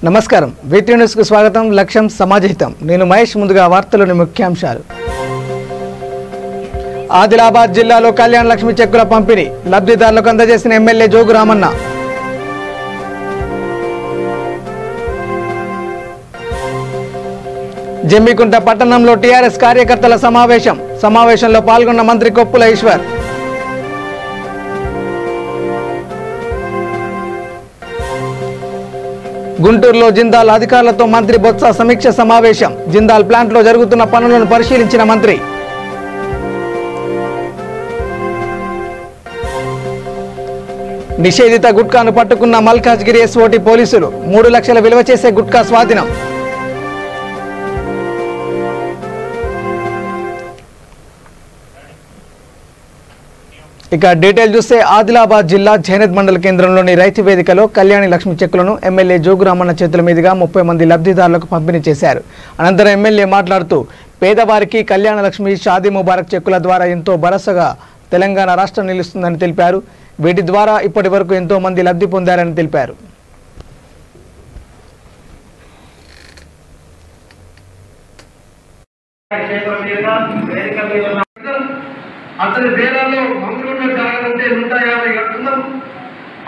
నమస్కారం వీటీ న్యూస్ కు స్వాగతం లక్ష్యం సమాజహితం నేను మహేష్ ముందుగా వార్తలోని ముఖ్యాంశాలు ఆదిలాబాద్ జిల్లాలో కళ్యాణ లక్ష్మి చెక్కుల పంపిణీ లబ్ధిదారులకు అందజేసిన ఎమ్మెల్యే జోగు రామన్న జమ్మికుంట పట్టణంలో టీఆర్ఎస్ కార్యకర్తల సమావేశంలో పాల్గొన్న మంత్రి కొప్పుల ఈశ్వర్ గుంటూరులో జిందాల్ అధికారులతో మంత్రి బొత్స సమీక్ష సమావేశం జిందాల్ ప్లాంట్లో జరుగుతున్న పనులను పరిశీలించిన మంత్రి నిషేధిత గుట్కాను పట్టుకున్న మల్కాజ్గిరి ఎస్ఓటీ పోలీసులు 3 లక్షల విలువ చేసే గుట్కా స్వాధీనం ఇక డీటెయిల్ చూస్తే ఆదిలాబాద్ జిల్లా జైనత్ మండల కేంద్రంలోని రైతు వేదికలో కళ్యాణి లక్ష్మి చెక్కులను ఎమ్మెల్యే జోగు రామన్న చేతుల మీదుగా 30 మంది లబ్ధిదారులకు పంపిణీ చేశారు. అనంతరం ఎమ్మెల్యే మాట్లాడుతూ పేదవారికి కళ్యాణ లక్ష్మి షాదీ ముబారక్ చెక్కుల ద్వారా ఎంతో భరోసాగా తెలంగాణ రాష్ట్రం నిలుస్తుందని తెలిపారు. వీటి ద్వారా ఇప్పటి వరకు ఎంతో మంది లబ్ధి పొందారని తెలిపారు. అతని బేరాలో మంగళూరులో జాగాలంటే 150 కడుతున్నాం,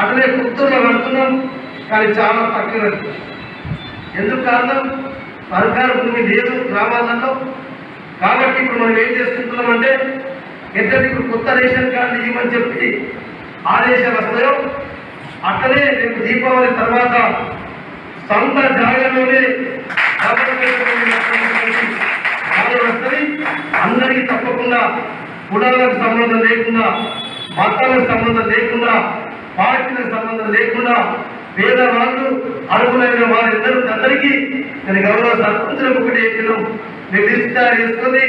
అతనే పుత్తూరులో కడుతున్నాం. కానీ చాలా తక్కువ. ఎందుకు కారణం? సర్కారు భూమి లేదు గ్రామాలలో. కాబట్టి ఇప్పుడు మనం ఏం చేసుకుంటున్నామంటే ఎట్లా ఇప్పుడు కొత్త రేషన్ కార్డు ఇవ్వమని చెప్పి ఆదేశాలు వస్తాయో అట్లనే రేపు దీపావళి తర్వాత సొంత జాగాలోనే వస్తుంది. అందరికీ తప్పకుండా కులాలకు సంబంధం లేకుండా, మతాలకు సంబంధం లేకుండా, పార్టీలకు సంబంధం లేకుండా పేదవాళ్ళు అర్హులైన వారందరికీ నేను గౌరవ సర్పంచులకు ఒకటి చెప్పినాం. మీరు లిస్ట్ తయారు చేసుకొని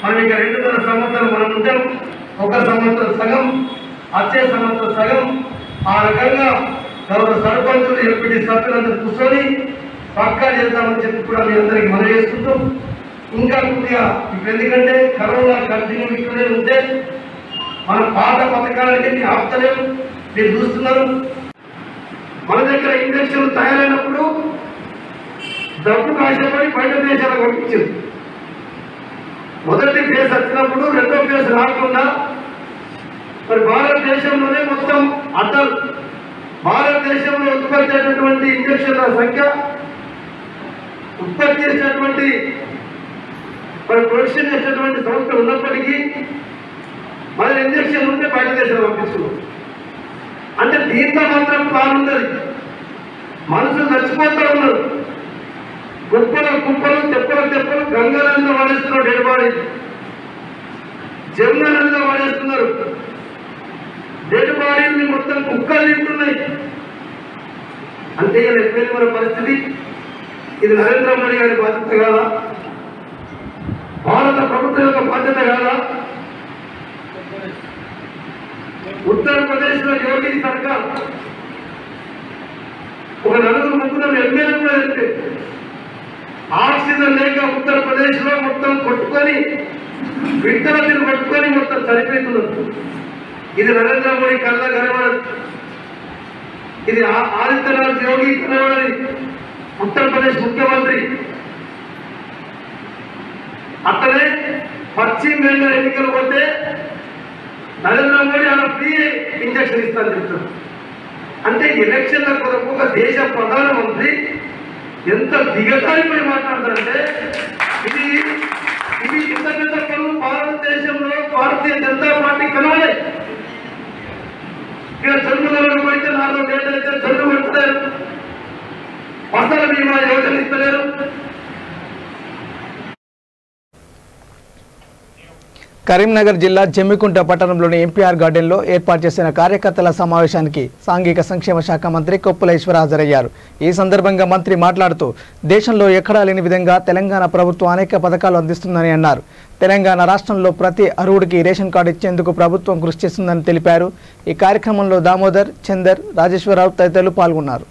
మనం ఇక 2 సంవత్సరాలు మనం ఉంటాం. 1 సంవత్సరం సగం, వచ్చే సంవత్సరం సగం. ఆ రకంగా గౌరవ సర్పంచులు ఎంపీటీ సభ్యులందరూ కూర్చొని పక్కా చేద్దామని చెప్పి కూడా మీ అందరికీ మనం చేసుకుంటాం. ఇంకా కొద్దిగా ఇప్పుడు ఎందుకంటే కరోనా కంటిన్యూ ఇక్కడే ఉంటే మన పాత పథకాలకి మీరు ఆపుతలేము. మీరు చూస్తున్నారు మన దగ్గర ఇంజక్షన్లు తయారైనప్పుడు డబ్బు కాసేపడి బయట దేశాలకు పంపించింది. మొదటి ఫేజ్ వచ్చినప్పుడు 2వ ఫేజ్ రాకుండా మరి భారతదేశంలోనే మొత్తం అటల్ భారతదేశంలో ఉత్పత్తి అయినటువంటి ఇంజక్షన్ల సంఖ్య, ఉత్పత్తి చేసినటువంటి మరి ప్రొడక్షన్ చేసేటువంటి సంస్థలు ఉన్నప్పటికీ మన ఇంజక్షన్ ఉంటే బయట దేశాలు పంపిస్తున్నాం. అంటే దీంట్లో మాత్రం కానున్నది. మనుషులు చచ్చిపోతూ ఉన్నారు. కుప్పలు తెప్పలు గంగా నదిలో వాడేస్తున్నారు. డెడ్ బాడీ జమునా నదిలో వాడేస్తున్నారు. డెడ్ బాడీని మొత్తం కుక్కలు తింటున్నాయి. అంటే ఇలా ఎప్పుడైనా మన పరిస్థితి ఇది నరేంద్ర మోడీ గారి బాధ్యత కాదా? భారత ప్రభుత్వం యొక్క బాధ్యత కాదా? ఉత్తరప్రదేశ్ లో యోగి సర్కార్ ఒక 4-3 ఎమ్మెల్యేలు కూడా వెళ్తే ఆక్సిజన్ లేక ఉత్తరప్రదేశ్ లో మొత్తం కొట్టుకొని బిడ్డలను కొట్టుకొని మొత్తం చనిపోతున్నారు. ఇది నరేంద్ర మోడీ కళ్ళ కనబడదు. ఇది ఆదిత్యనాథ్ యోగి కనబడది. ఉత్తరప్రదేశ్ ముఖ్యమంత్రి అట్లనే పశ్చిమ బెంగాల్ ఎన్నికలు పోతే నరేంద్ర మోడీ అలా ఫ్రీ ఇంజక్షన్ ఇస్తాను చెప్తారు. అంటే ఎలక్షన్ల కొరకు ఒక దేశ ప్రధానమంత్రి ఎంత దిగజారిపోయి మాట్లాడతారంటే ఇది ఇంత పెద్ద పనులు భారతదేశంలో భారతీయ జనతా పార్టీ కనబడే. ఇక్కడ జన్మ పోయితే 4 ఏళ్ళు అయితే జన్మ పెడతలేరు. ఫసల్ బీమా యోజన ఇస్తలేరు. కరీంనగర్ జిల్లా జమ్మికుంట పట్టణంలోని ఎంపీఆర్ గార్డెన్లో ఏర్పాటు చేసిన కార్యకర్తల సమావేశానికి సాంఘిక సంక్షేమ శాఖ మంత్రి కొప్పుల ఈశ్వర్ హాజరయ్యారు. ఈ సందర్భంగా మంత్రి మాట్లాడుతూ దేశంలో ఎక్కడా లేని విధంగా తెలంగాణ ప్రభుత్వం అనేక పథకాలు అందిస్తుందని అన్నారు. తెలంగాణ రాష్ట్రంలో ప్రతి అర్హుడికి రేషన్ కార్డు ఇచ్చేందుకు ప్రభుత్వం కృషి చేస్తుందని తెలిపారు. ఈ కార్యక్రమంలో దామోదర్, చందర్, రాజేశ్వరరావు తదితరులు పాల్గొన్నారు.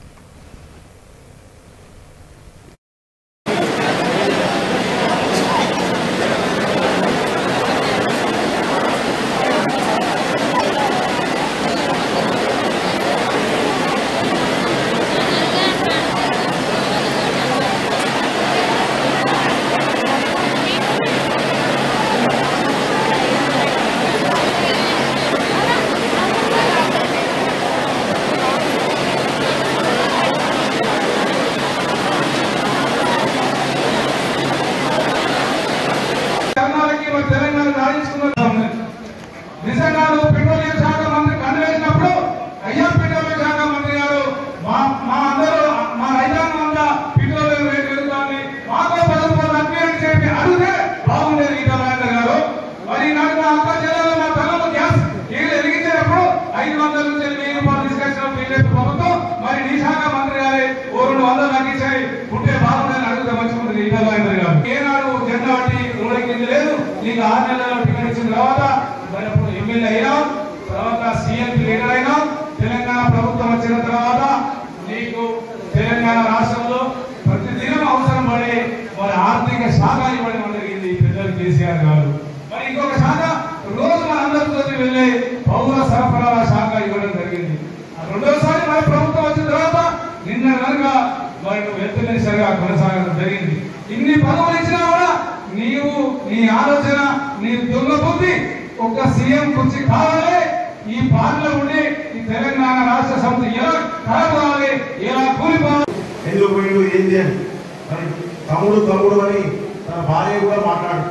శాఖ మంత్రి గారే 200 తగ్గించాయి పుట్టే బాగుందని అడుగుతా మంచిగా ఈటల గారు ఏనాడు జెండా పట్టి రోడ్డెక్కింది లేదు. నీకు 6 నెలల్లో టికెట్ ఇచ్చిన తర్వాత ఎమ్మెల్యే అయినా తర్వాత సీఎంపీ లీడర్ అయినా తెలంగాణ ప్రభుత్వం వచ్చిన తర్వాత నీకు తెలంగాణ రాష్ట్రంలో ప్రతిదినం అవసరం పడే మరి ఆర్థిక శాఖ ఇవ్వడం జరిగింది పెద్దలు కేసీఆర్ గారు. మరి ఇంకొక శాఖ రోజు మన అందరితో వెళ్ళే పౌర సరఫరాల శాఖ ఇవ్వడం జరిగింది. రెండోసారి మరి ప్రభుత్వం వచ్చిన తర్వాత నిన్న కనుక మరి నువ్వు ఎత్తులేసరిగా కొనసాగడం జరిగింది. ఇన్ని పదవులు ఇచ్చినా కూడా నీవు నీ ఆలోచన నీ దొంగ బుద్ధి ఒక్క సీఎం కుర్చీ కావాలి. ఈ పార్టీలో ఉండి ఈ తెలంగాణ రాష్ట్ర సమితి ఎలా కలపాలి, ఎలా కూలిపోవాలి, ఎందుకు పోయిండు ఏం చేయాలి. మరి తమ్ముడు అని తన భార్య కూడా మాట్లాడు.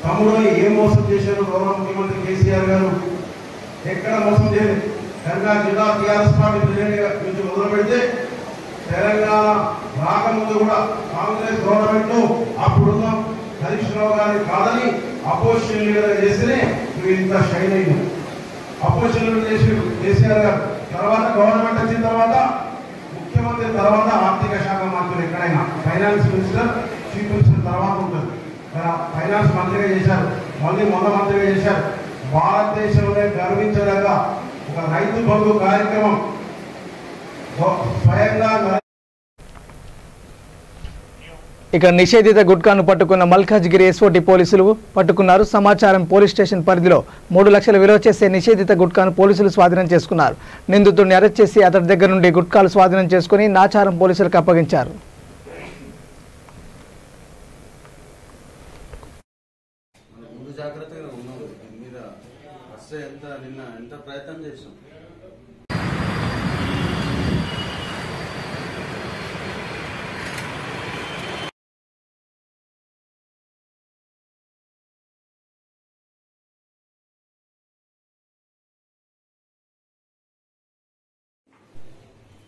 తమ్ముడు అని ఏం మోసం చేశారు గౌరవ ముఖ్యమంత్రి కేసీఆర్ గారు? ఎక్కడ మోసం చేయలేదు. తెలంగాణ జిల్లా టీఆర్ఎస్ పార్టీ ప్రెసిడెంట్ నుంచి మొదలు పెడితే తెలంగాణ రాకముందు కూడా కాంగ్రెస్ గవర్నమెంట్ లో అప్పుడున్న హరీష్ రావు గారిని కాదని అపోజిషన్ లీడర్ చేస్తేనే నువ్వు ఇంత షైన్ అయింది. అపోజిషన్ లీడర్ చేసి కేసీఆర్ గారు తర్వాత గవర్నమెంట్ వచ్చిన తర్వాత ముఖ్యమంత్రి తర్వాత ఆర్థిక శాఖ మంత్రులు ఎక్కడైనా ఫైనాన్స్ మినిస్టర్ చీఫ్ మినిస్టర్ తర్వాత ఉంటుంది. ఫైనాన్స్ మంత్రిగా చేశారు, మళ్ళీ మొన్న మంత్రిగా చేశారు. భారతదేశంలో గర్వించదగ్గ ఒక రైతు బంధు కార్యక్రమం స్వయంగా. ఇక నిషేధిత గుట్కాను పట్టుకున్న మల్కాజ్గిరి ఎస్ఓటి పోలీసులు పట్టుకున్నారు. సమాచారం పోలీస్ స్టేషన్ పరిధిలో 3 లక్షల విలువ చేసే నిషేధిత గుట్కాను పోలీసులు స్వాధీనం చేసుకున్నారు. నిందితుడిని అరెస్ట్ చేసి అతడి దగ్గర నుండి గుట్కాలు స్వాధీనం చేసుకుని నాచారం పోలీసులకు అప్పగించారు.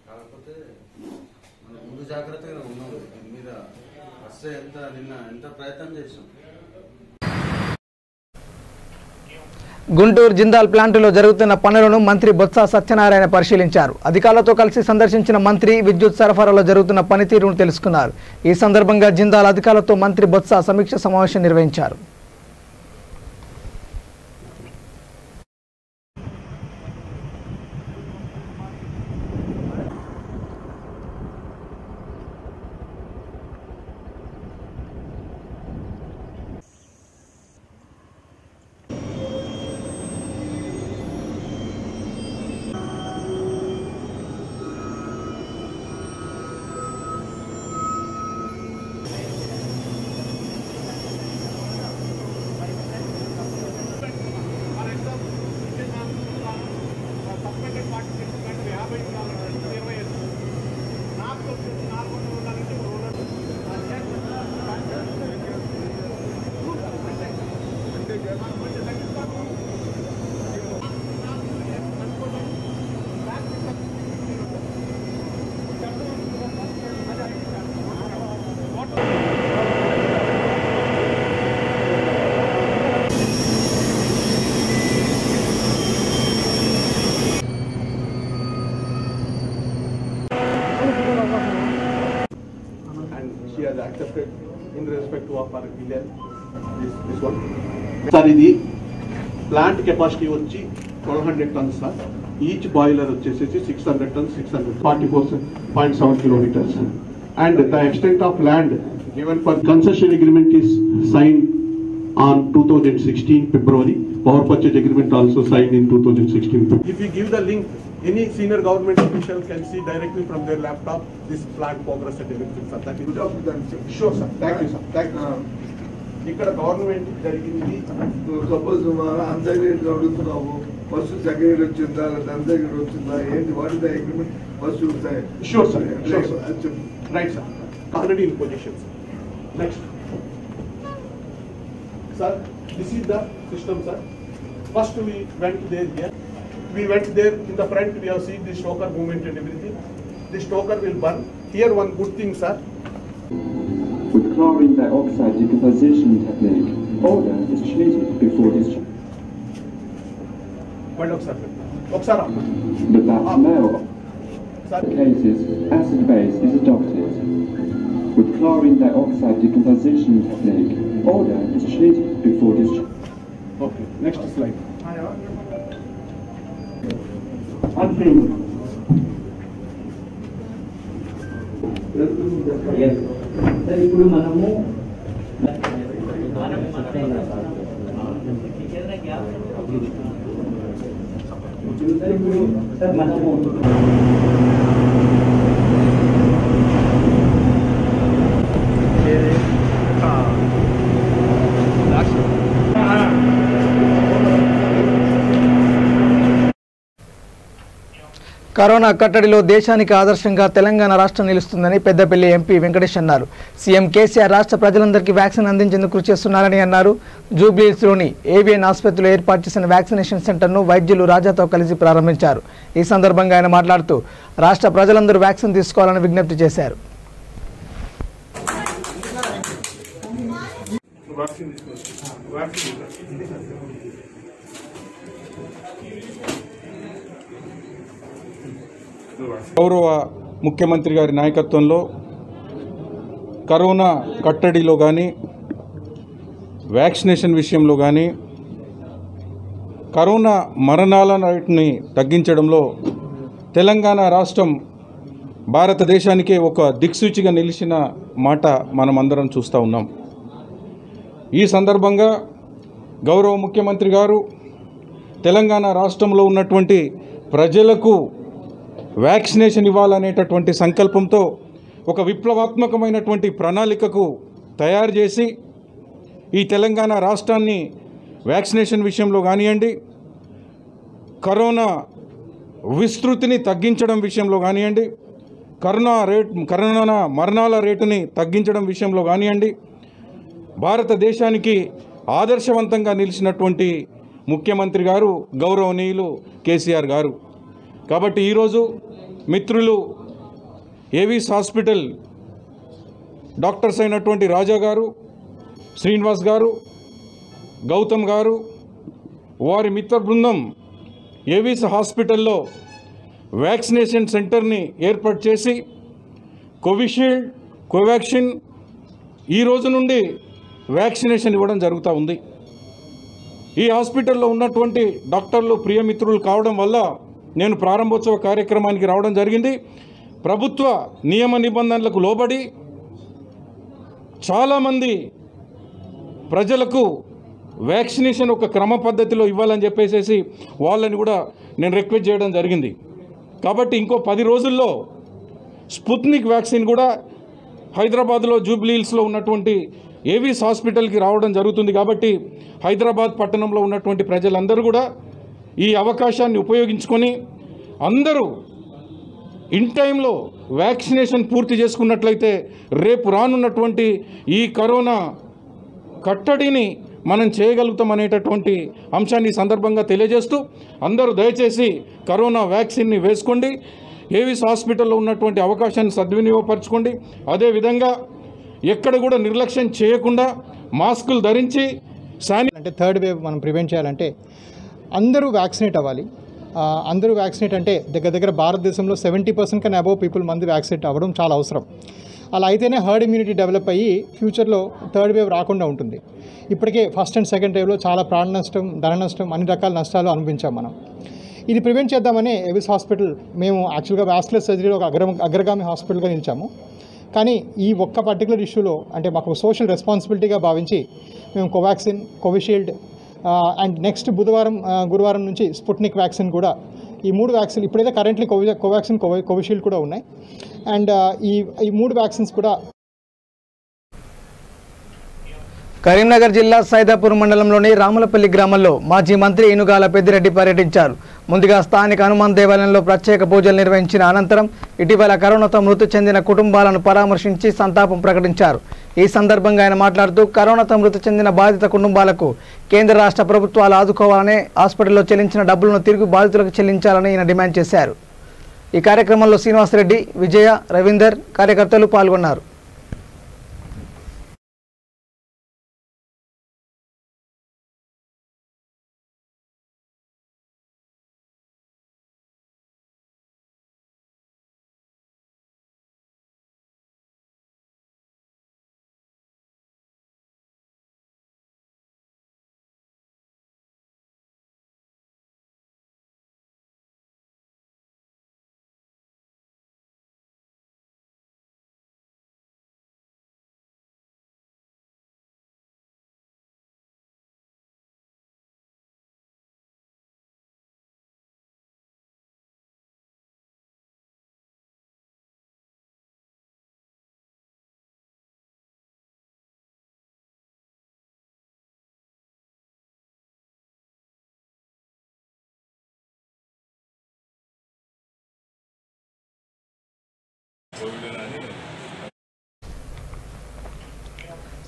కాకపోతే మనం ముందు జాగ్రత్తగా ఉన్నాం. దీని మీద వస్తే ఎంత ప్రయత్నం చేసాం. గుంటూరు జిందాల్ ప్లాంటులో జరుగుతున్న పనులను మంత్రి బొత్స సత్యనారాయణ పరిశీలించారు. అధికారులతో కలిసి సందర్శించిన మంత్రి విద్యుత్ సరఫరాలో జరుగుతున్న పనితీరును తెలుసుకున్నారు. ఈ సందర్భంగా జిందాల్ అధికారులతో మంత్రి బొత్స సమీక్ష సమావేశం నిర్వహించారు. She has accepted in respect of our billion this one. Sir, ఇది plant capacity వచ్చి 1200 tons sir. Each boiler వచ్చేసి 600 tons, 644.7 kilometers. And the extent of land given for concession agreement is signed on 2016 February. Power purchase agreement also signed in 2016. If you give the link, any senior government official can see directly from their laptop this plant progress and everything, sir. That is sure, sir. Thank you, sir. Thank you, sir. ఇక్కడ government జరిగింది. Suppose అందరి అడుగుతున్నావు, first second వచ్చిందా అందరి వచ్చిందా ఏంటి, what is the agreement first చూస్తాయి. Sure sir, right sir. Already in position sir. Next sir, this is the system sir. First we went there here. We went there in the front. We have seen the stoker movement and everything. The stoker will burn. Here one good thing, sir. With chlorine dioxide decomposition technique, order is treated before discharge. Well, sir. But that now cases, acid base is adopted. With chlorine dioxide decomposition technique, odor is treated before discharge. Okay, next slide. ఇప్పుడు మనము corona కట్టడిలో దేశానికి ఆదర్శంగా తెలంగాణ రాష్ట్రం నిలుస్తుందని Peddapalli MP Venkatesh అన్నారు. CM KCR రాష్ట్ర ప్రజలందరికీ vaccine అందించేందుకు కృషి చేస్తున్నారని అన్నారు. జూబ్లీహిల్స్లోని ఏవిఎన్ ఆసుపత్రిలో ఏర్పాటు చేసిన వ్యాక్సినేషన్ సెంటర్ను వైద్యులు రాజాతో కలిసి ప్రారంభించారు. ఈ సందర్భంగా ఆయన మాట్లాడుతూ రాష్ట్ర ప్రజలందరూ వ్యాక్సిన్ తీసుకోవాలని విజ్ఞప్తి చేశారు. గౌరవ ముఖ్యమంత్రి గారి నాయకత్వంలో కరోనా కట్టడిలో కానీ వ్యాక్సినేషన్ విషయంలో కానీ కరోనా మరణాల రేటుని తగ్గించడంలో తెలంగాణ రాష్ట్రం భారతదేశానికే ఒక దిక్సూచిగా నిలిచిన మాట మనం అందరం చూస్తూ ఉన్నాం. ఈ సందర్భంగా గౌరవ ముఖ్యమంత్రి గారు తెలంగాణ రాష్ట్రంలో ఉన్నటువంటి ప్రజలకు వ్యాక్సినేషన్ ఇవ్వాలనేటటువంటి సంకల్పంతో ఒక విప్లవాత్మకమైనటువంటి ప్రణాళికకు తయారు చేసి ఈ తెలంగాణ రాష్ట్రాన్ని వ్యాక్సినేషన్ విషయంలో కానివ్వండి, కరోనా విస్తృతిని తగ్గించడం విషయంలో కానివ్వండి, కరోనా మరణాల రేటుని తగ్గించడం విషయంలో కానివ్వండి, భారతదేశానికి ఆదర్శవంతంగా నిలిచినటువంటి ముఖ్యమంత్రి గారు గౌరవనీయులు కేసీఆర్ గారు. కాబట్టి ఈరోజు మిత్రులు ఏవిస్ హాస్పిటల్ డాక్టర్స్ అయినటువంటి రాజా గారు, శ్రీనివాస్ గారు, గౌతమ్ గారు, వారి మిత్ర బృందం ఏవిస్ హాస్పిటల్లో వ్యాక్సినేషన్ సెంటర్ని ఏర్పాటు చేసి కోవిషీల్డ్, కోవాక్సిన్ ఈ రోజు నుండి వ్యాక్సినేషన్ ఇవ్వడం జరుగుతూ ఉంది. ఈ హాస్పిటల్లో ఉన్నటువంటి డాక్టర్లు ప్రియమిత్రులు కావడం వల్ల నేను ప్రారంభోత్సవ కార్యక్రమానికి రావడం జరిగింది. ప్రభుత్వ నియమ నిబంధనలకు లోబడి చాలామంది ప్రజలకు వ్యాక్సినేషన్ ఒక క్రమ పద్ధతిలో ఇవ్వాలని చెప్పేసి వాళ్ళని కూడా నేను రిక్వెస్ట్ చేయడం జరిగింది. కాబట్టి ఇంకో 10 రోజుల్లో స్పుత్నిక్ వ్యాక్సిన్ కూడా హైదరాబాద్లో జూబ్లీహిల్స్లో ఉన్నటువంటి ఏవిస్ హాస్పిటల్కి రావడం జరుగుతుంది. కాబట్టి హైదరాబాద్ పట్టణంలో ఉన్నటువంటి ప్రజలందరూ కూడా ఈ అవకాశాన్ని ఉపయోగించుకొని అందరూ ఇన్ టైంలో వ్యాక్సినేషన్ పూర్తి చేసుకున్నట్లయితే రేపు రానున్నటువంటి ఈ కరోనా కట్టడిని మనం చేయగలుగుతాం అనేటటువంటి అంశాన్ని సందర్భంగా తెలియజేస్తూ అందరూ దయచేసి కరోనా వ్యాక్సిన్ని వేసుకోండి. ఏవిస్ హాస్పిటల్లో ఉన్నటువంటి అవకాశాన్ని సద్వినియోగపరచుకోండి. అదేవిధంగా ఎక్కడ కూడా నిర్లక్ష్యం చేయకుండా మాస్కులు ధరించి అంటే థర్డ్ వేవ్ మనం ప్రివెంట్ చేయాలంటే అందరూ వ్యాక్సినేట్ అవ్వాలి. అందరూ వ్యాక్సినేట్ అంటే దగ్గర భారతదేశంలో 70% కన్నా అబోవ్ పీపుల్ మంది వ్యాక్సినేట్ అవ్వడం చాలా అవసరం. అలా అయితేనే హర్డ్ ఇమ్యూనిటీ డెవలప్ అయ్యి ఫ్యూచర్లో థర్డ్ వేవ్ రాకుండా ఉంటుంది. ఇప్పటికే ఫస్ట్ అండ్ సెకండ్ వేవ్లో చాలా ప్రాణ నష్టం, ధన నష్టం, అన్ని రకాల నష్టాలు అనుభవించాం మనం. ఇది ప్రివెంట్ చేద్దామని ఏవిస్ హాస్పిటల్ మేము యాక్చువల్గా వాస్కులర్ సర్జరీలో ఒక అగ్రగామి హాస్పిటల్గా నిలిచాము. కానీ ఈ ఒక్క పర్టికులర్ ఇష్యూలో అంటే మాకు సోషల్ రెస్పాన్సిబిలిటీగా భావించి మేము కోవాక్సిన్, కోవిషీల్డ్ అండ్ నెక్స్ట్ గురువారం నుంచి స్పుట్నిక్ వ్యాక్సిన్ కూడా, ఈ 3 వ్యాక్సిన్ ఇప్పుడైతే కరెంట్లీ కోవాక్సిన్, కోవిషీల్డ్ కూడా ఉన్నాయి. అండ్ ఈ 3 వ్యాక్సిన్స్ కూడా. కరీంనగర్ జిల్లా సైదాపూర్ మండలంలోని రాములపల్లి గ్రామంలో మాజీ మంత్రి ఏనుగాల పెద్దిరెడ్డి పర్యటించారు. ముందుగా స్థానిక హనుమాన్ దేవాలయంలో ప్రత్యేక పూజలు నిర్వహించిన అనంతరం ఇటీవల కరోనాతో మృతి చెందిన కుటుంబాలను పరామర్శించి సంతాపం ప్రకటించారు. ఈ సందర్భంగా ఆయన మాట్లాడుతూ కరోనాతో మృతి చెందిన బాధిత కుటుంబాలకు కేంద్ర రాష్ట్ర ప్రభుత్వాలు ఆదుకోవాలని, హాస్పిటల్లో చెల్లించిన డబ్బులను తిరిగి బాధితులకు చెల్లించాలని ఆయన డిమాండ్ చేశారు. ఈ కార్యక్రమంలో శ్రీనివాసరెడ్డి, విజయ, రవీందర్ కార్యకర్తలు పాల్గొన్నారు.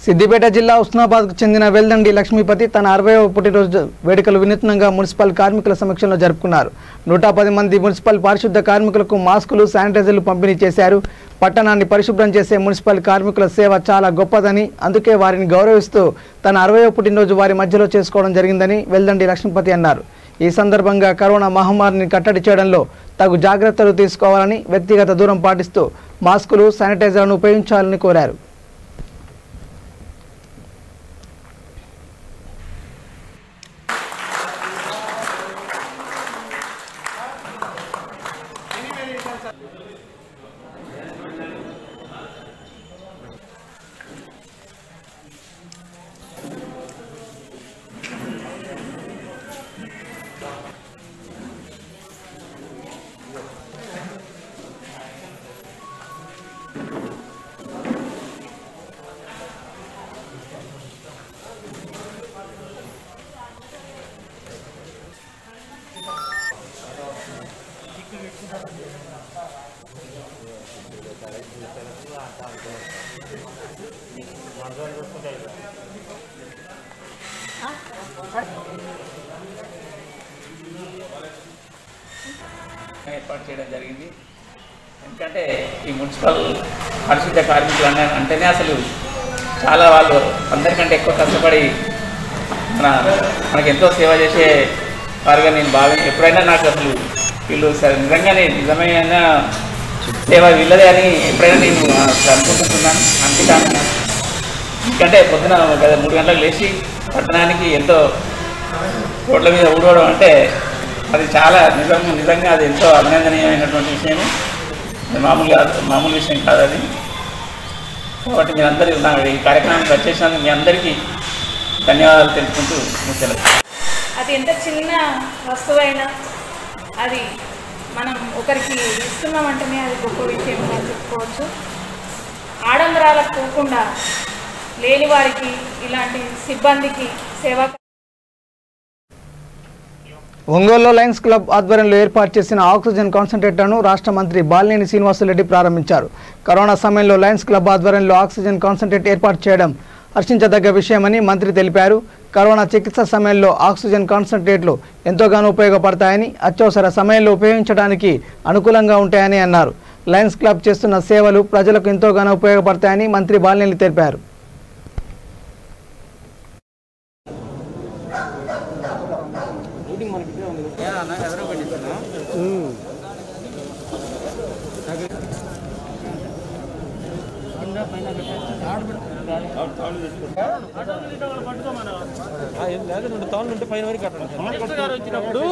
సిద్దిపేట జిల్లా ఉస్నాబాద్కు చెందిన వెల్దండి లక్ష్మీపతి తన 60వ పుట్టినరోజు వేడుకలు వినూత్నంగా మున్సిపల్ కార్మికుల సమక్షంలో జరుపుకున్నారు. 110 మంది మున్సిపల్ పారిశుద్ధ కార్మికులకు మాస్కులు, శానిటైజర్లు పంపిణీ చేశారు. పట్టణాన్ని పరిశుభ్రం చేసే మున్సిపల్ కార్మికుల సేవ చాలా గొప్పదని, అందుకే వారిని గౌరవిస్తూ తన 60వ పుట్టినరోజు వారి మధ్యలో చేసుకోవడం జరిగిందని వెల్దండి లక్ష్మీపతి అన్నారు. ఈ సందర్భంగా కరోనా మహమ్మారిని కట్టడి చేయడంలో తగు జాగ్రత్తలు తీసుకోవాలని, వ్యక్తిగత దూరం పాటిస్తూ మాస్కులు, శానిటైజర్లను ఉపయోగించాలని కోరారు. ఏర్పాటు చేయడం జరిగింది. ఎందుకంటే ఈ మున్సిపల్ పారిశుద్ధ్య కార్మికులు అంటేనే అసలు చాలా వాళ్ళు అందరికంటే ఎక్కువ కష్టపడి మనకు ఎంతో సేవ చేసే వారుగా నేను ఎప్పుడైనా నాకు అసలు వీళ్ళు నిజంగానే నిజమైన సేవ వీళ్ళదే అని ఎప్పుడైనా నేను అనుకుంటున్నాను, అనుకుంటాను. ఎందుకంటే పొద్దున 3 గంటలకు లేచి పట్టణానికి ఎంతో రోడ్ల మీద ఊడవడం అంటే అది చాలా నిజంగా అది ఎంతో అభినందనీయమైనటువంటి విషయం. మామూలు విషయం కాదు అది. కాబట్టి మీరందరూ ఈ కార్యక్రమానికి వచ్చేసినందుకు మీ అందరికీ ధన్యవాదాలు తెలుపుకుంటూ ముఖ్యంగా అది ఎంత చిన్న వస్తువైనా అది మనం ఒకరికి ఇస్తున్నామంటేనే అది గొప్ప విషయం అని చెప్పుకోవచ్చు. ఆడంబరాలకు పోకుండా లేని వారికి ఇలాంటి సిబ్బందికి సేవ. ఒంగోలులో లయన్స్ క్లబ్ ఆధ్వర్యంలో ఏర్పాటు చేసిన ఆక్సిజన్ కాన్సంట్రేటర్ను రాష్ట్ర మంత్రి బాలినేని శ్రీనివాసరెడ్డి ప్రారంభించారు. కరోనా సమయంలో లయన్స్ క్లబ్ ఆధ్వర్యంలో ఆక్సిజన్ కాన్సంట్రేట్ ఏర్పాటు చేయడం హర్షించదగ్గ విషయమని మంత్రి తెలిపారు. కరోనా చికిత్స సమయంలో ఆక్సిజన్ కాన్సంట్రేట్లు ఎంతోగానో ఉపయోగపడతాయని, అత్యవసర సమయంలో ఉపయోగించడానికి అనుకూలంగా ఉంటాయని అన్నారు. లయన్స్ క్లబ్ చేస్తున్న సేవలు ప్రజలకు ఎంతోగానో ఉపయోగపడతాయని మంత్రి బాలినేని తెలిపారు. పైన వరకు వచ్చినప్పుడు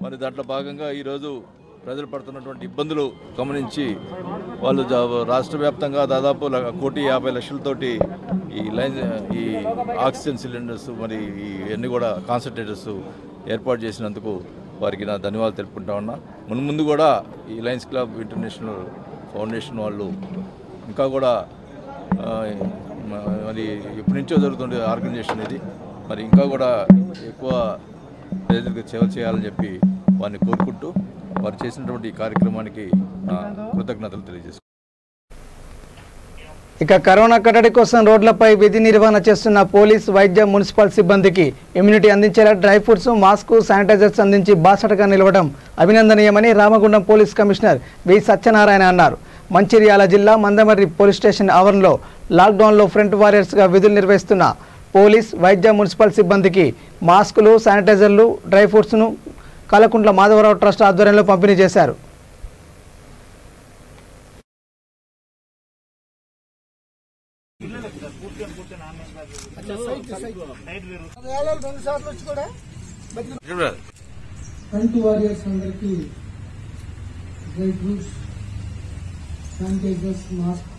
మరి దాంట్లో భాగంగా ఈరోజు ప్రజలు పడుతున్నటువంటి ఇబ్బందులు గమనించి వాళ్ళు రాష్ట్ర వ్యాప్తంగా దాదాపు 1,50,00,000తోటి ఈ ఆక్సిజన్ సిలిండర్స్ మరి ఇవన్నీ కూడా కాన్సంట్రేటర్స్ ఏర్పాటు చేసినందుకు వారికి నా ధన్యవాదాలు తెలుపుకుంటా ఉన్నా. ముందు కూడా ఈ లయన్స్ క్లబ్ ఇంటర్నేషనల్ ఫౌండేషన్ వాళ్ళు ఇంకా కూడా మరి ఎప్పటి నుంచో జరుగుతుండే ఆర్గనైజేషన్ ఇది, మరి ఇంకా కూడా ఎక్కువ ప్రజలకు సేవ చేయాలని చెప్పి వారిని కోరుకుంటూ వారు చేసినటువంటి ఈ కార్యక్రమానికి కృతజ్ఞతలు తెలియజేస్తున్నాను. ఇక కరోనా కట్టడి కోసం రోడ్లపై విధి నిర్వహణ చేస్తున్న పోలీస్, వైద్య, మున్సిపల్ సిబ్బందికి ఇమ్యూనిటీ అందించేలా డ్రై ఫ్రూట్స్, మాస్క్, శానిటైజర్స్ అందించి బాసటగా నిలవడం అభినందనీయమని రామగుండం పోలీస్ కమిషనర్ వి సత్యనారాయణ అన్నారు. మంచిర్యాల జిల్లా మందమర్రి పోలీస్ స్టేషన్ ఆవరణలో లాక్డౌన్లో ఫ్రంట్ వారియర్స్గా విధులు నిర్వహిస్తున్న పోలీస్, వైద్య, మున్సిపల్ సిబ్బందికి మాస్కులు, శానిటైజర్లు, డ్రై ఫ్రూట్స్ను కలకుంట్ల మాధవరావు ట్రస్ట్ ఆధ్వర్యంలో పంపిణీ చేశారు. ఫ్రంట్ వారియర్స్ అందరికీ dry fruits, sanitizers, mask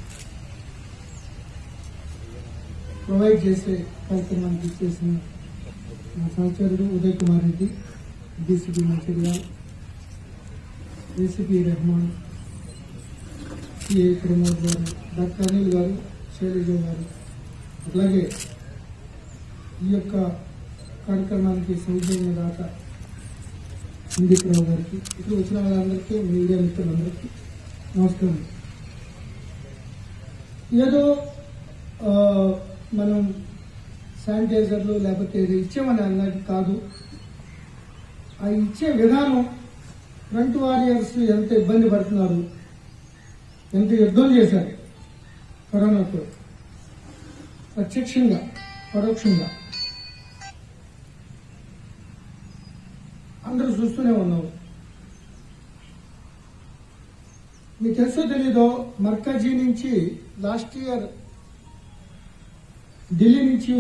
provide చేసే కార్యక్రమానికి చేసిన మా సహచరుడు Uday Kumar Reddy, DCP Mancherial, ACP Rehman, CI Pramod garu, doctor Anil గారు, శైలజ గారు, అలాగే ఈ యొక్క కార్యక్రమానికి సౌజన్య దాత సందీప్రావు గారికి, ఇక్కడ వచ్చిన వాళ్ళందరికీ, మీడియా మిత్రులందరికీ నమస్కారం. ఏదో మనం శానిటైజర్లు లేకపోతే ఇది ఇచ్చామని అన్నది కాదు. ఆ ఇచ్చే విధానం ఫ్రంట్ వారియర్స్ ఎంత ఇబ్బంది పడుతున్నారు, ఎంత యుద్ధం చేశారు కరోనాతో, ప్రత్యక్షంగా పరోక్షంగా అందరూ చూస్తూనే ఉన్నారు. మీకు తెలుసో తెలీదో, మర్కజీ నుంచి లాస్ట్ ఇయర్ ఢిల్లీ నుంచి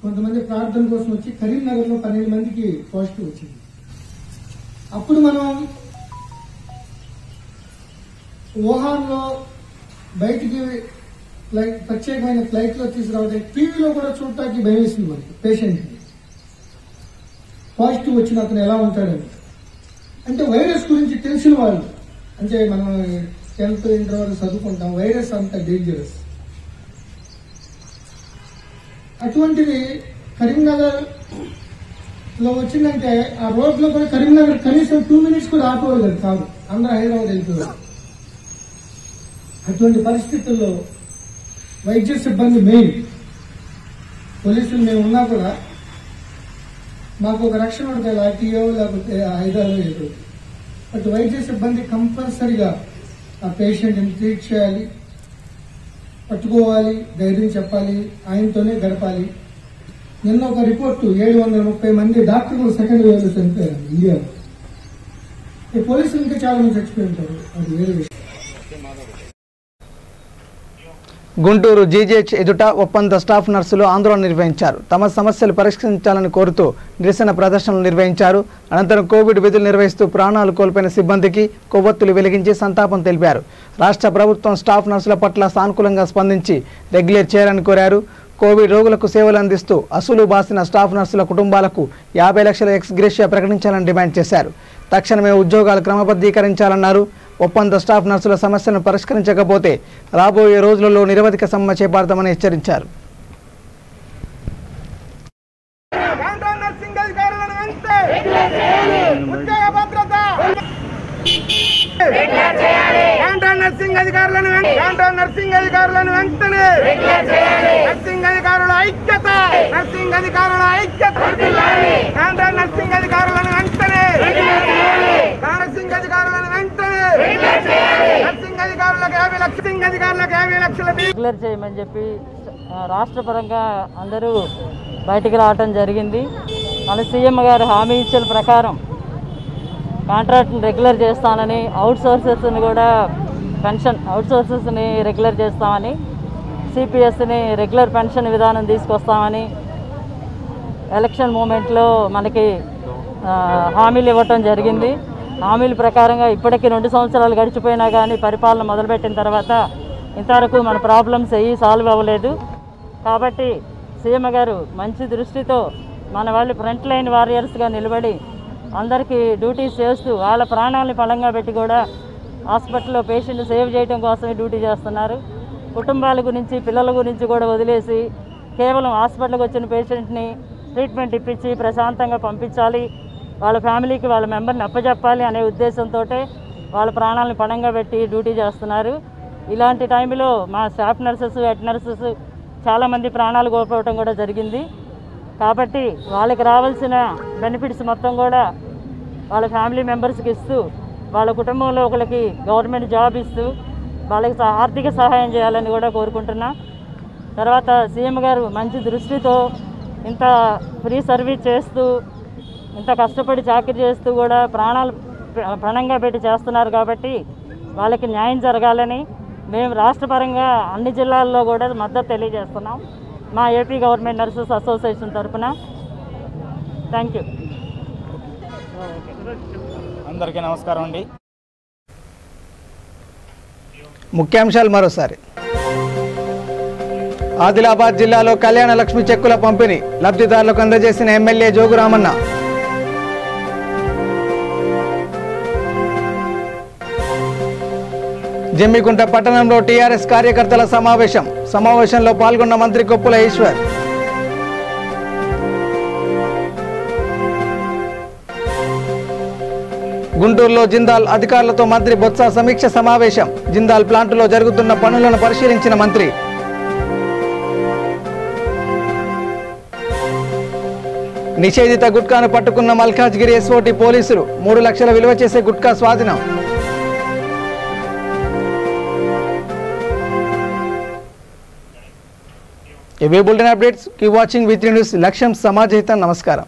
కొంతమంది ప్రార్థన కోసం వచ్చి కరీంనగర్లో 12 మందికి పాజిటివ్ వచ్చింది. అప్పుడు మనం వుహాన్లో బయటికి ప్రత్యేకమైన ఫ్లైట్లో తీసుకురావడానికి టీవీలో కూడా చూడటానికి భయం వేసింది మనకి. పేషెంట్కి పాజిటివ్ వచ్చిన అతను ఎలా ఉంటాడని. అంటే వైరస్ గురించి తెలిసిన వాళ్ళు, అంటే మనం 10th ఇంటర్ వరకు చదువుకుంటాం, వైరస్ అంత డేంజరస్. అటువంటిది కరీంనగర్ లో వచ్చిందంటే ఆ రోడ్లో కూడా కరీంనగర్ కనీసం 2 minutes కూడా ఆపేవాళ్ళు కాదు, అందరూ హైదరాబాద్ వెళ్ళిపోయారు. అటువంటి పరిస్థితుల్లో వైద్య సిబ్బంది మెయిన్, పోలీసులు మేము ఉన్నా కూడా మాకు ఒక రక్షణ ఉంటుంది, ఆర్టీఓ లేకపోతే హైదరాబాద్ వెళ్ళిపోయి. బట్ వైద్య సిబ్బంది కంపల్సరిగా ఆ పేషెంట్ని ట్రీట్ చేయాలి, పట్టుకోవాలి, ధైర్యం చెప్పాలి, ఆయనతోనే గడపాలి. నిన్న ఒక రిపోర్టు 730 మంది డాక్టర్లు సెకండ్ వేవ్లో చనిపోయారు ఇండియాలో. పోలీసులు ఇంకా చాలా మంది చచ్చిపోయి ఉంటారు, అది వేరే విషయం. గుంటూరు జీజీహెచ్ ఎదుట ఒప్పంద స్టాఫ్ నర్సులు ఆందోళన నిర్వహించారు. తమ సమస్యలు పరిష్కరించాలని కోరుతూ నిరసన ప్రదర్శనలు నిర్వహించారు. అనంతరం కోవిడ్ విధులు నిర్వహిస్తూ ప్రాణాలు కోల్పోయిన సిబ్బందికి కొవ్వొత్తులు వెలిగించి సంతాపం తెలిపారు. రాష్ట్ర ప్రభుత్వం స్టాఫ్ నర్సుల పట్ల సానుకూలంగా స్పందించి రెగ్యులేట్ చేయాలని కోరారు. కోవిడ్ రోగులకు సేవలు అందిస్తూ అసలు బాసిన స్టాఫ్ నర్సుల కుటుంబాలకు 50 లక్షల ఎక్స్ గ్రేషియా ప్రకటించాలని డిమాండ్ చేశారు. తక్షణమే ఉద్యోగాలు క్రమబద్ధీకరించాలన్నారు. ఒప్పంద స్టాఫ్ నర్సుల సమస్యలను పరిష్కరించకపోతే రాబోయే రోజులలో నిరవధిక సమ్మె చేపడతామని హెచ్చరించారు. నర్సింగ్ అధికారులను వెంటనే నర్సింగ్ అధికారుల ఐక్యత, నర్సింగ్ అధికారుల ఐక్యత, నర్సింగ్ అధికారులను వెంటనే, నర్సింగ్ అధికారులను వెంటనే, నర్సింగ్ అధికారులకు 50 లక్షల రెగ్యులర్ చేయమని చెప్పి రాష్ట్ర పరంగా అందరూ బయటికి రావటం జరిగింది. మన సీఎం గారు హామీ ఇచ్చిన ప్రకారం కాంట్రాక్ట్ని రెగ్యులర్ చేస్తానని, అవుట్ సోర్సెస్ని కూడా పెన్షన్ అవుట్ సోర్సెస్ని రెగ్యులర్ చేస్తామని, సిపిఎస్ని రెగ్యులర్ పెన్షన్ విధానం తీసుకొస్తామని ఎలక్షన్ మూమెంట్లో మనకి హామీలు ఇవ్వటం జరిగింది. హామీల ప్రకారంగా ఇప్పటికీ 2 సంవత్సరాలు గడిచిపోయినా కానీ పరిపాలన మొదలుపెట్టిన తర్వాత ఇంతవరకు మన ప్రాబ్లమ్స్ ఏవి సాల్వ్ అవ్వలేదు. కాబట్టి సీఎం గారు మంచి దృష్టితో మన వాళ్ళు ఫ్రంట్ లైన్ వారియర్స్గా నిలబడి అందరికీ డ్యూటీస్ చేస్తూ వాళ్ళ ప్రాణాలని పణంగా పెట్టి కూడా హాస్పిటల్లో పేషెంట్ సేవ్ చేయడం కోసమే డ్యూటీ చేస్తున్నారు. కుటుంబాల గురించి, పిల్లల గురించి కూడా వదిలేసి కేవలం హాస్పిటల్కి వచ్చిన పేషెంట్ని ట్రీట్మెంట్ ఇప్పించి ప్రశాంతంగా పంపించాలి, వాళ్ళ ఫ్యామిలీకి వాళ్ళ మెంబర్ని అప్పచెప్పాలి అనే ఉద్దేశంతో వాళ్ళ ప్రాణాలను పణంగా పెట్టి డ్యూటీ చేస్తున్నారు. ఇలాంటి టైంలో మా స్టాఫ్ నర్సెస్, హెడ్ నర్సెస్ చాలామంది ప్రాణాలు కోల్పోవడం కూడా జరిగింది. కాబట్టి వాళ్ళకి రావాల్సిన బెనిఫిట్స్ మొత్తం కూడా వాళ్ళ ఫ్యామిలీ మెంబర్స్కి ఇస్తూ, వాళ్ళ కుటుంబంలో ఒకరికి గవర్నమెంట్ జాబ్ ఇస్తూ వాళ్ళకి ఆర్థిక సహాయం చేయాలని కూడా కోరుకుంటున్నా. తర్వాత సీఎం గారు మంచి దృష్టితో ఇంత ఫ్రీ సర్వీస్ చేస్తూ, ఇంత కష్టపడి చాకరీ చేస్తూ కూడా ప్రాణాలు పణంగా పెట్టి చేస్తున్నారు. కాబట్టి వాళ్ళకి న్యాయం జరగాలని మేము రాష్ట్రపరంగా అన్ని జిల్లాల్లో కూడా మద్దతు తెలియజేస్తున్నాం మా ఏపీ గవర్నమెంట్ నర్సెస్ అసోసియేషన్ తరఫున. Thank you. అందరికీ నమస్కారం అండి. ముఖ్యాంశాలు మరోసారి. ఆదిలాబాద్ జిల్లాలో కళ్యాణ లక్ష్మి చెక్కుల పంపిణీ లబ్ధిదారులకు అందజేసిన ఎమ్మెల్యే జోగురామన్న. జమ్మికుంట పట్టణంలో టీఆర్ఎస్ కార్యకర్తల సమావేశంలో పాల్గొన్న మంత్రి కొప్పుల ఈశ్వర్. గుంటూరులో జిందాల్ అధికారులతో మంత్రి బొత్స సమీక్ష సమావేశం. జిందాల్ ప్లాంటులో జరుగుతున్న పనులను పరిశీలించిన మంత్రి. నిషేధిత గుట్కాను పట్టుకున్న మల్కాజ్గిరి ఎస్ఓటి పోలీసులు. 3 లక్షల విలువ చేసే గుట్కా స్వాధీనం. ఇవే bulletin updates. Keep watching V3 news. లక్ష్యం సమాజహితం. నమస్కారం.